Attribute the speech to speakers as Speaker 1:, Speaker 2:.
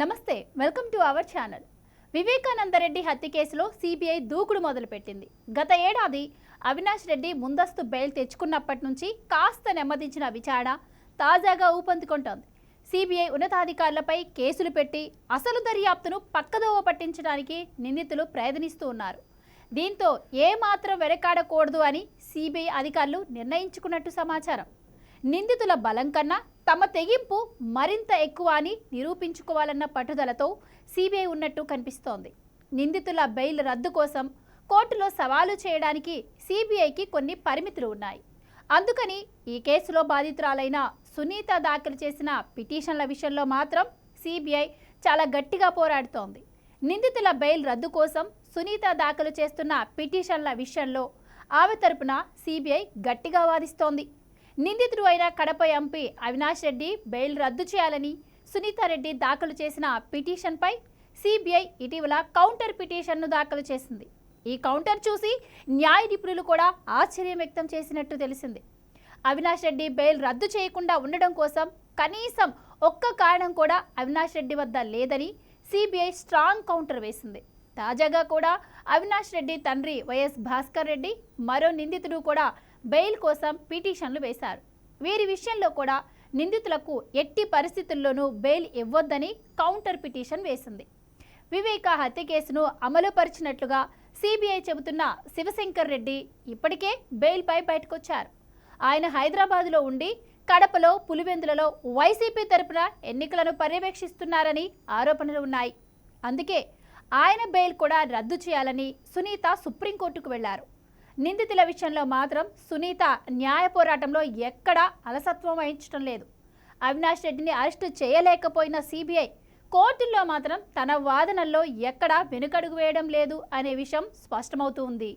Speaker 1: నమస్తే, welcome to our channel. Vivekananda Reddy హత్య కేసులో సిబిఐ దూకుడు మొదలుపెట్టింది. గత ఏడాది అవినాష్ రెడ్డి ముందస్తు బెయిల్ తెచ్చుకున్నప్పటి నుంచి కాస్త నెమ్మదించిన విచారణ తాజాగా ఊపందుకుంటోంది. సిబిఐ ఉన్నతాధికారులపై కేసులు పెట్టి అసలు దర్యాప్తును పక్కదోవ పట్టించడానికి నిందితులు ప్రయత్నిస్తూ ఉన్నారు. దీంతో ఏమాత్రం వెనకాడకూడదు అని సిబిఐ అధికారులు నిర్ణయించుకున్నట్టు సమాచారం. నిందితుల బలం కన్నా తమ తెగింపు మరింత ఎక్కువ అని నిరూపించుకోవాలన్న పట్టుదలతో సిబిఐ ఉన్నట్టు కనిపిస్తోంది. నిందితుల బెయిల్ రద్దు కోసం కోర్టులో సవాలు చేయడానికి సిబిఐకి కొన్ని పరిమితులు ఉన్నాయి. అందుకని ఈ కేసులో బాధితురాలైన సునీత దాఖలు చేసిన పిటిషన్ల విషయంలో మాత్రం సిబిఐ చాలా గట్టిగా పోరాడుతోంది. నిందితుల బెయిల్ రద్దు కోసం సునీత దాఖలు చేస్తున్న పిటిషన్ల విషయంలో ఆమె తరపున సిబిఐ గట్టిగా వాదిస్తోంది. నిందితుడు అయిన కడప ఎంపీ అవినాష్ రెడ్డి బెయిల్ రద్దు చేయాలని సునీతారెడ్డి దాఖలు చేసిన పిటిషన్పై సిబిఐ ఇటీవల కౌంటర్ పిటిషన్ను దాఖలు చేసింది. ఈ కౌంటర్ చూసి న్యాయ నిపుణులు కూడా ఆశ్చర్యం వ్యక్తం చేసినట్టు తెలిసింది. అవినాష్ రెడ్డి బెయిల్ రద్దు చేయకుండా ఉండడం కోసం కనీసం ఒక్క కారణం కూడా అవినాష్ రెడ్డి వద్ద లేదని సిబిఐ స్ట్రాంగ్ కౌంటర్ వేసింది. తాజాగా కూడా అవినాష్ రెడ్డి తండ్రి వైఎస్ భాస్కర్ రెడ్డి మరో నిందితుడు కూడా బెయిల్ కోసం పిటిషన్లు వేశారు. వీరి విషయంలో కూడా నిందితులకు ఎట్టి పరిస్థితుల్లోనూ బెయిల్ ఇవ్వొద్దని కౌంటర్ పిటిషన్ వేసింది. వివేక హత్య కేసును అమలుపరిచినట్లుగా సిబిఐ చెబుతున్న శివశంకర్ రెడ్డి ఇప్పటికే బెయిల్పై బయటకొచ్చారు. ఆయన హైదరాబాదులో ఉండి కడపలో పులివెందులలో వైసీపీ తరపున ఎన్నికలను పర్యవేక్షిస్తున్నారని ఆరోపణలు ఉన్నాయి. అందుకే ఆయన బెయిల్ కూడా రద్దు చేయాలని సునీత సుప్రీంకోర్టుకు వెళ్లారు. నిందితుల విషయంలో మాత్రం సునీత న్యాయ పోరాటంలో ఎక్కడా అలసత్వం వహించడం లేదు. అవినాష్ రెడ్డిని అరెస్టు చేయలేకపోయిన సిబిఐ కోర్టుల్లో మాత్రం తన వాదనల్లో ఎక్కడా వెనుకడుగు వేయడం లేదు అనే విషయం స్పష్టమవుతూ ఉంది.